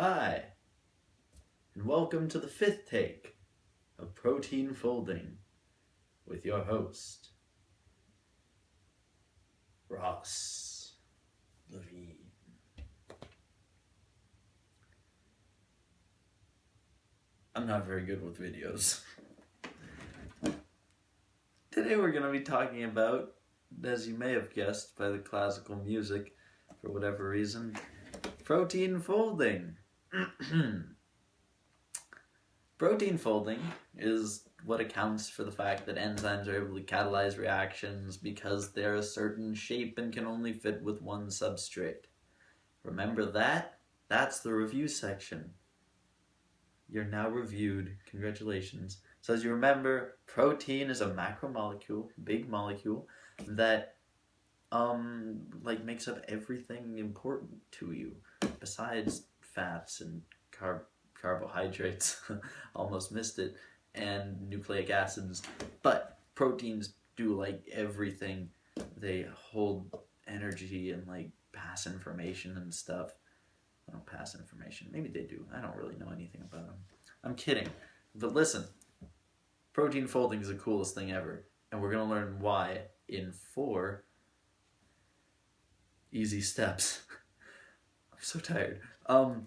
Hi, and welcome to the fifth take of Protein Folding with your host, Ross Levine. I'm not very good with videos. Today we're going to be talking about, as you may have guessed by the classical music, for whatever reason, protein folding. Protein folding is what accounts for the fact that enzymes are able to catalyze reactions because they're a certain shape and can only fit with one substrate. Remember that? That's the review section. You're now reviewed. Congratulations. So as you remember, protein is a macromolecule, big molecule, that makes up everything important to you besides fats and carbohydrates. Almost missed it. And nucleic acids. But proteins do everything. They hold energy and pass information and stuff. I don't pass information. Maybe they do. I don't really know anything about them. I'm kidding. But listen, protein folding is the coolest thing ever. And we're going to learn why in 4 easy steps. I'm so tired.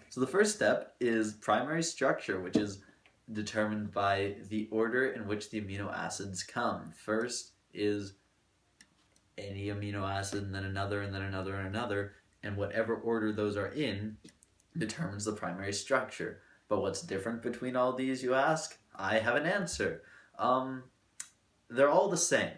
So the first step is primary structure, which is determined by the order in which the amino acids come. First is any amino acid, and then another, and then another, and another, and whatever order those are in determines the primary structure. But what's different between all these, you ask? I have an answer. They're all the same,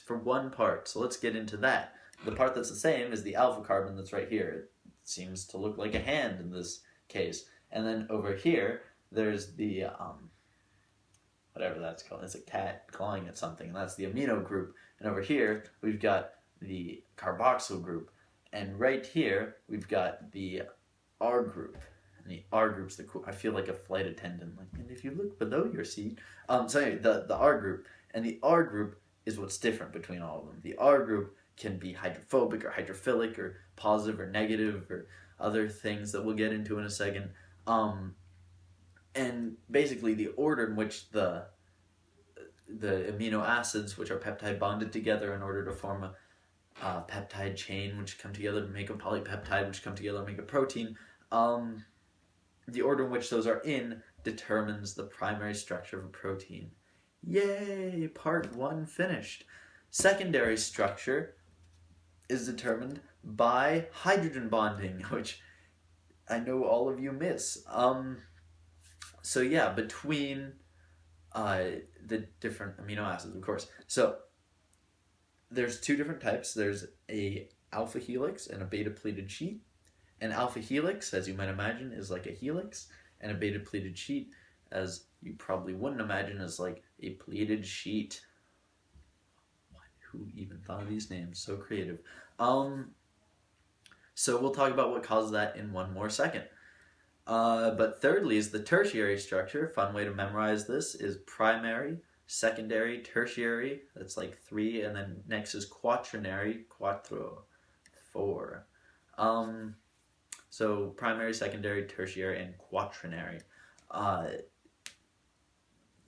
for one part, so let's get into that. The part that's the same is the alpha carbon that's right here. It seems to look like a hand in this case. And then over here, there's the, whatever that's called. It's a cat clawing at something, and that's the amino group. And over here, we've got the carboxyl group. And right here, we've got the R group. And the R group's the cool. I feel like a flight attendant. And if you look below your seat. So anyway, the R group. And the R group is what's different between all of them. The R group can be hydrophobic or hydrophilic or positive or negative or other things that we'll get into in a second. And basically the order in which the amino acids, which are peptide bonded together in order to form a peptide chain, which come together to make a polypeptide, which come together to make a protein, the order in which those are in determines the primary structure of a protein. Yay! Part 1 finished. Secondary structure is determined by hydrogen bonding, which I know all of you miss. So yeah, between the different amino acids, of course. So there's 2 different types. There's a alpha helix and a beta pleated sheet. An alpha helix, as you might imagine, is like a helix, and a beta pleated sheet, as you probably wouldn't imagine, is like a pleated sheet. Who even thought of these names? So creative. So we'll talk about what causes that in one more second. But thirdly is the tertiary structure. Fun way to memorize this is primary, secondary, tertiary. That's like 3, and then next is quaternary, quattro, 4. So primary, secondary, tertiary, and quaternary.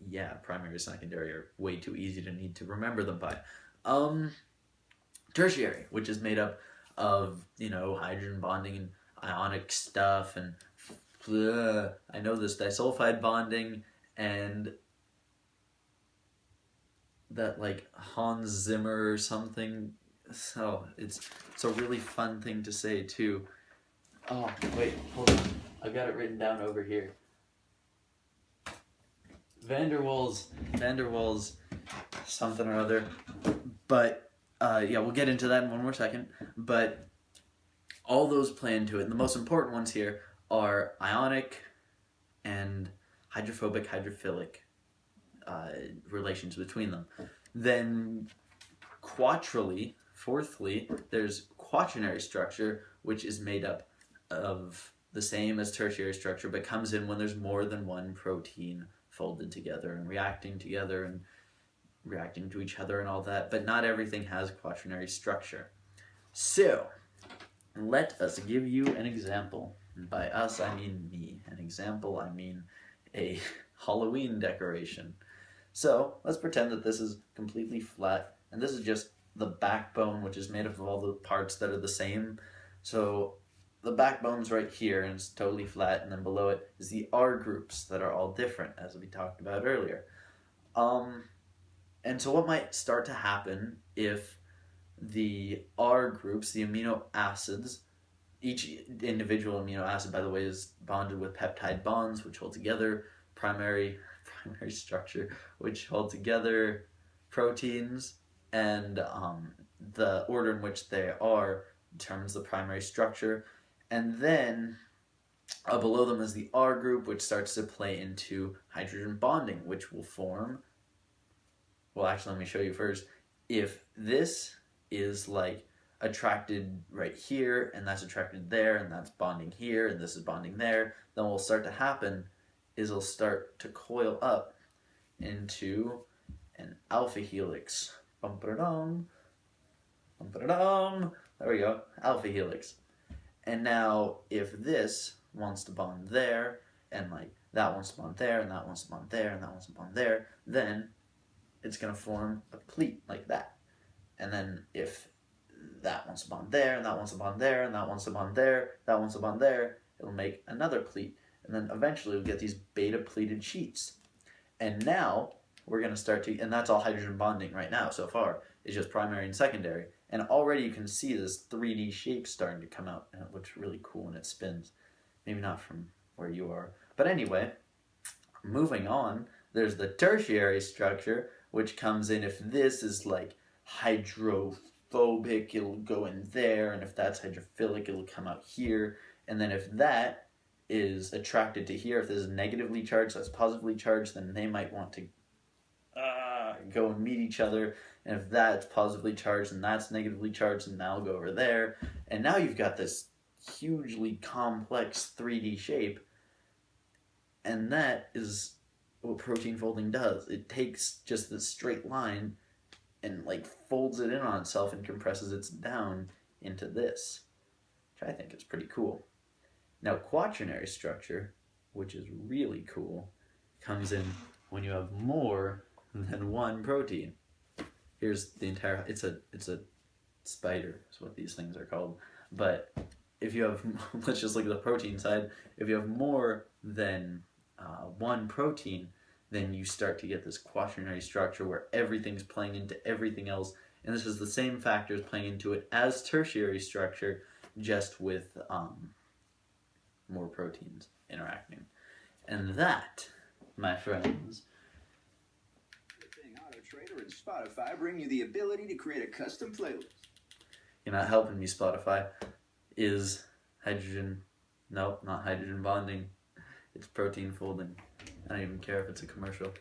Yeah, primary, secondary are way too easy to need to remember them by. Tertiary, which is made up of, hydrogen bonding and ionic stuff, and I know this, disulfide bonding, and that Hans Zimmer or something. So it's a really fun thing to say too. Oh, wait, hold on. I've got it written down over here. Van der Waals, something or other. But, yeah, we'll get into that in one more second. But all those play into it. And the most important ones here are ionic and hydrophobic, hydrophilic relations between them. Then fourthly, there's quaternary structure, which is made up of the same as tertiary structure, but comes in when there's more than one protein folded together and reacting together and reacting to each other and all that, but not everything has quaternary structure. So, let us give you an example. And by us, I mean me. An example, I mean a Halloween decoration. So let's pretend that this is completely flat, and this is just the backbone, which is made up of all the parts that are the same. So the backbone's right here, and it's totally flat, and then below it is the R groups that are all different, as we talked about earlier. And so what might start to happen if the R groups, the amino acids, each individual amino acid, by the way, is bonded with peptide bonds, which hold together primary structure, which hold together proteins, and the order in which they are determines the primary structure. And then below them is the R group, which starts to play into hydrogen bonding, which will form. Well, actually, let me show you first. If this is like attracted right here, and that's attracted there, and that's bonding here, and this is bonding there, then what will start to happen is it'll start to coil up into an alpha helix. Bum-ba-da-dum, bum-ba-da-dum. There we go, alpha helix. And now if this wants to bond there, and like that wants to bond there, and that wants to bond there, and that wants to bond there, then it's going to form a pleat like that. And then if that wants to bond there, and that wants to bond there, and that wants to bond there, that wants to bond there, it'll make another pleat. And then eventually we'll get these beta pleated sheets. And now we're going to start to, and that's all hydrogen bonding right now so far, is just primary and secondary. And already you can see this 3D shape starting to come out, and it looks really cool when it spins. Maybe not from where you are. But anyway, moving on, there's the tertiary structure, which comes in if this is like hydrophobic, it'll go in there, and if that's hydrophilic, it'll come out here. And then if that is attracted to here, if this is negatively charged, that's positively charged, then they might want to go and meet each other. And if that's positively charged and that's negatively charged, and now go over there. And now you've got this hugely complex 3D shape. And that is what protein folding does. It takes just this straight line and like folds it in on itself and compresses it down into this, which I think is pretty cool. Now quaternary structure, which is really cool, comes in when you have more than one protein. Here's the entire, it's a spider is what these things are called. But if you have, let's just look at the protein side, if you have more than one protein, then you start to get this quaternary structure where everything's playing into everything else. And this is the same factors playing into it as tertiary structure, just with more proteins interacting. And that, my friends, AutoTrader and Spotify bring you the ability to create a custom playlist. You're not helping me, Spotify, is hydrogen, nope, not hydrogen bonding, it's protein folding. I don't even care if it's a commercial.